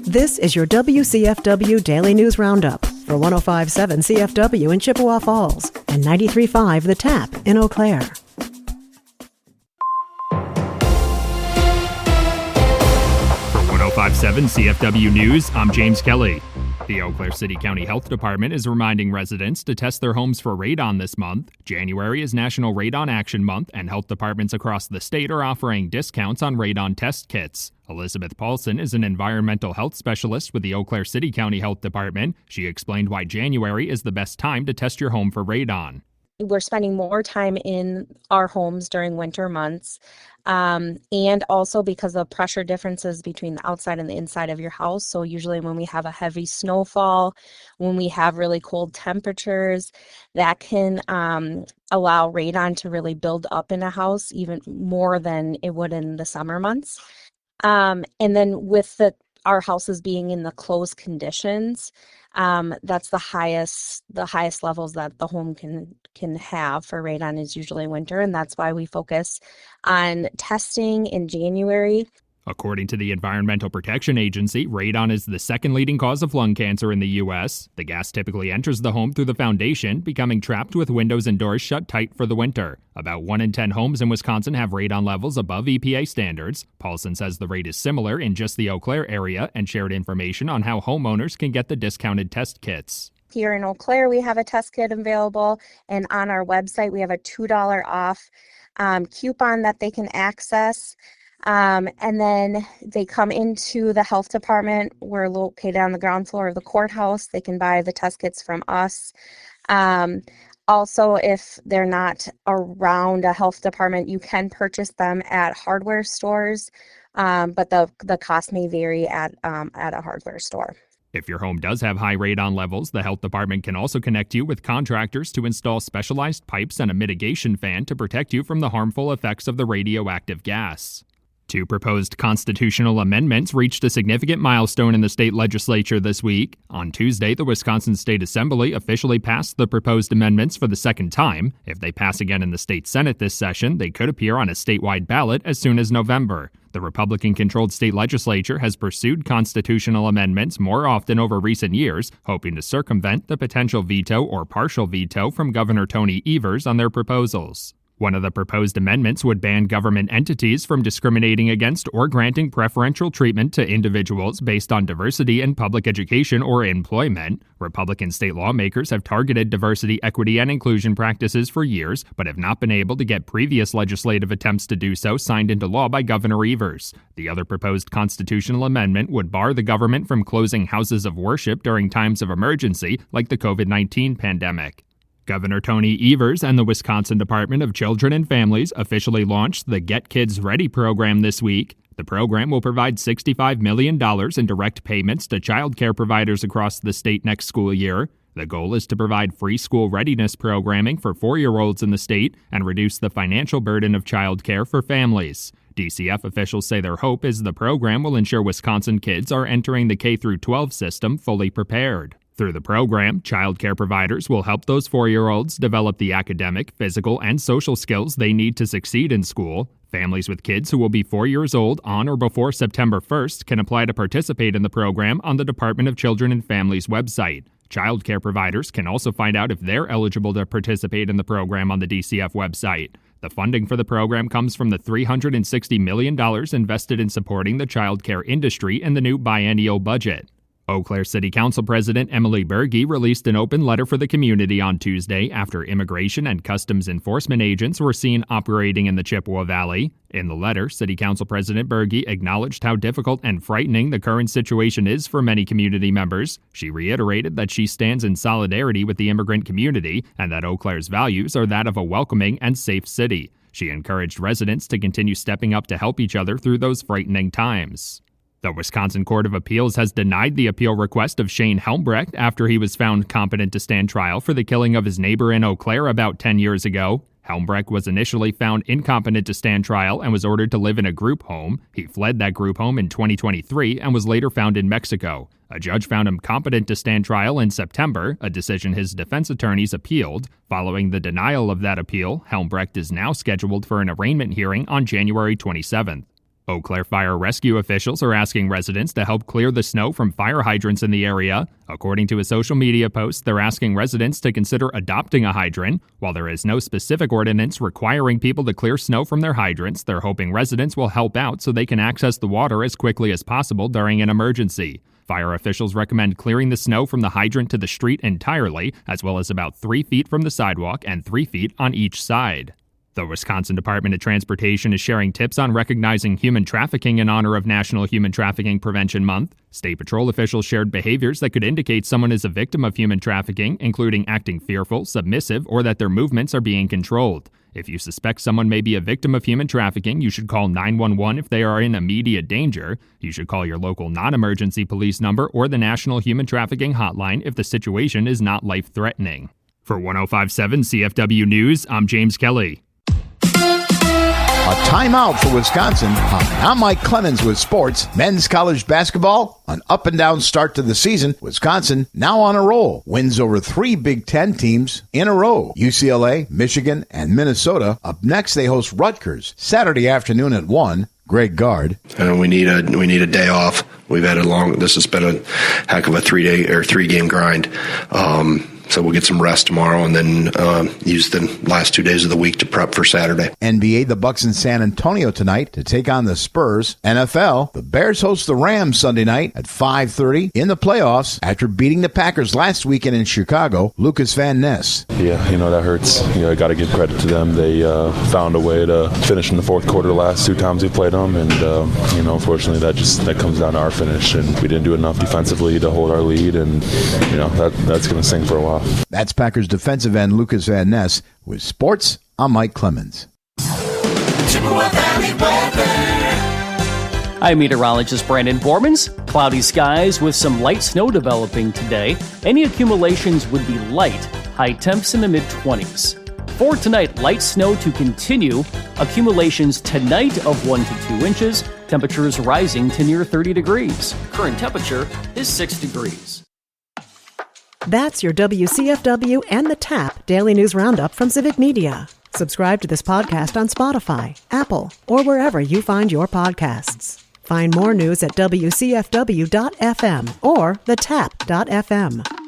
This is your WCFW Daily News Roundup for 105.7 CFW in Chippewa Falls and 93.5 The Tap in Eau Claire. For 105.7 CFW News, I'm James Kelly. The Eau Claire City County Health Department is reminding residents to test their homes for radon this month. January is National Radon Action Month, and health departments across the state are offering discounts on radon test kits. Elizabeth Paulson is an environmental health specialist with the Eau Claire City County Health Department. She explained why January is the best time to test your home for radon. We're spending more time in our homes during winter months, and also because of pressure differences between the outside and the inside of your house. So usually when we have a heavy snowfall, when we have really cold temperatures, that can allow radon to really build up in a house even more than it would in the summer months. And then with our houses being in the closed conditions, that's the highest levels that the home can have for radon is usually winter, and that's why we focus on testing in January. According to the Environmental Protection Agency, radon is the second leading cause of lung cancer in the U.S. The gas typically enters the home through the foundation, becoming trapped with windows and doors shut tight for the winter. About 1 in 10 homes in Wisconsin have radon levels above EPA standards. Paulson says the rate is similar in just the Eau Claire area and shared information on how homeowners can get the discounted test kits. Here in Eau Claire, we have a test kit available, and on our website, we have a $2 off coupon that they can access. And then they come into the health department. We're located on the ground floor of the courthouse. They can buy the test kits from us. Also, if they're not around a health department, you can purchase them at hardware stores, but the cost may vary at a hardware store. If your home does have high radon levels, the health department can also connect you with contractors to install specialized pipes and a mitigation fan to protect you from the harmful effects of the radioactive gas. 2 proposed constitutional amendments reached a significant milestone in the state legislature this week. On Tuesday, the Wisconsin State Assembly officially passed the proposed amendments for the second time. If they pass again in the state Senate this session, they could appear on a statewide ballot as soon as November. The Republican-controlled state legislature has pursued constitutional amendments more often over recent years, hoping to circumvent the potential veto or partial veto from Governor Tony Evers on their proposals. One of the proposed amendments would ban government entities from discriminating against or granting preferential treatment to individuals based on diversity in public education or employment. Republican state lawmakers have targeted diversity, equity, and inclusion practices for years, but have not been able to get previous legislative attempts to do so signed into law by Governor Evers. The other proposed constitutional amendment would bar the government from closing houses of worship during times of emergency, like the COVID-19 pandemic. Governor Tony Evers and the Wisconsin Department of Children and Families officially launched the Get Kids Ready program this week. The program will provide $65 million in direct payments to child care providers across the state next school year. The goal is to provide free school readiness programming for 4-year-olds in the state and reduce the financial burden of child care for families. DCF officials say their hope is the program will ensure Wisconsin kids are entering the K-12 system fully prepared. Through the program, child care providers will help those 4-year-olds develop the academic, physical, and social skills they need to succeed in school. Families with kids who will be 4 years old on or before September 1st can apply to participate in the program on the Department of Children and Families website. Child care providers can also find out if they're eligible to participate in the program on the DCF website. The funding for the program comes from the $360 million invested in supporting the child care industry in the new biennial budget. Eau Claire City Council President Emily Berge released an open letter for the community on Tuesday after immigration and customs enforcement agents were seen operating in the Chippewa Valley. In the letter, City Council President Berge acknowledged how difficult and frightening the current situation is for many community members. She reiterated that she stands in solidarity with the immigrant community and that Eau Claire's values are that of a welcoming and safe city. She encouraged residents to continue stepping up to help each other through those frightening times. The Wisconsin Court of Appeals has denied the appeal request of Shane Helmbrecht after he was found competent to stand trial for the killing of his neighbor in Eau Claire about 10 years ago. Helmbrecht was initially found incompetent to stand trial and was ordered to live in a group home. He fled that group home in 2023 and was later found in Mexico. A judge found him competent to stand trial in September, a decision his defense attorneys appealed. Following the denial of that appeal, Helmbrecht is now scheduled for an arraignment hearing on January 27th. Eau Claire Fire Rescue officials are asking residents to help clear the snow from fire hydrants in the area. According to a social media post, they're asking residents to consider adopting a hydrant. While there is no specific ordinance requiring people to clear snow from their hydrants, they're hoping residents will help out so they can access the water as quickly as possible during an emergency. Fire officials recommend clearing the snow from the hydrant to the street entirely, as well as about 3 feet from the sidewalk and 3 feet on each side. The Wisconsin Department of Transportation is sharing tips on recognizing human trafficking in honor of National Human Trafficking Prevention Month. State Patrol officials shared behaviors that could indicate someone is a victim of human trafficking, including acting fearful, submissive, or that their movements are being controlled. If you suspect someone may be a victim of human trafficking, you should call 911 if they are in immediate danger. You should call your local non-emergency police number or the National Human Trafficking Hotline if the situation is not life-threatening. For 105.7 CFW News, I'm James Kelly. A timeout for Wisconsin. I'm Mike Clemens with sports. Men's college basketball, an up-and-down start to the season. Wisconsin now on a roll. Wins over 3 Big Ten teams in a row. UCLA, Michigan, and Minnesota. Up next, they host Rutgers Saturday afternoon at 1. Greg Gard. We need a day off. We've had this has been a heck of a 3-game grind. So we'll get some rest tomorrow and then use the last 2 days of the week to prep for Saturday. NBA, the Bucks in San Antonio tonight to take on the Spurs. NFL, the Bears host the Rams Sunday night at 5:30 in the playoffs after beating the Packers last weekend in Chicago. Lucas Van Ness. Yeah, that hurts. I got to give credit to them. They found a way to finish in the fourth quarter the last 2 times we played them, and unfortunately that comes down to our finish, and we didn't do enough defensively to hold our lead, and that's going to sting for a while. That's Packers defensive end Lucas Van Ness. With sports, I'm Mike Clemens. I'm meteorologist Brandon Bormans. Cloudy skies with some light snow developing today. Any accumulations would be light, high temps in the mid-20s. For tonight, light snow to continue. Accumulations tonight of 1 to 2 inches. Temperatures rising to near 30 degrees. Current temperature is 6 degrees. That's your WCFW and the TAP Daily News Roundup from Civic Media. Subscribe to this podcast on Spotify, Apple, or wherever you find your podcasts. Find more news at WCFW.FM or thetap.fm.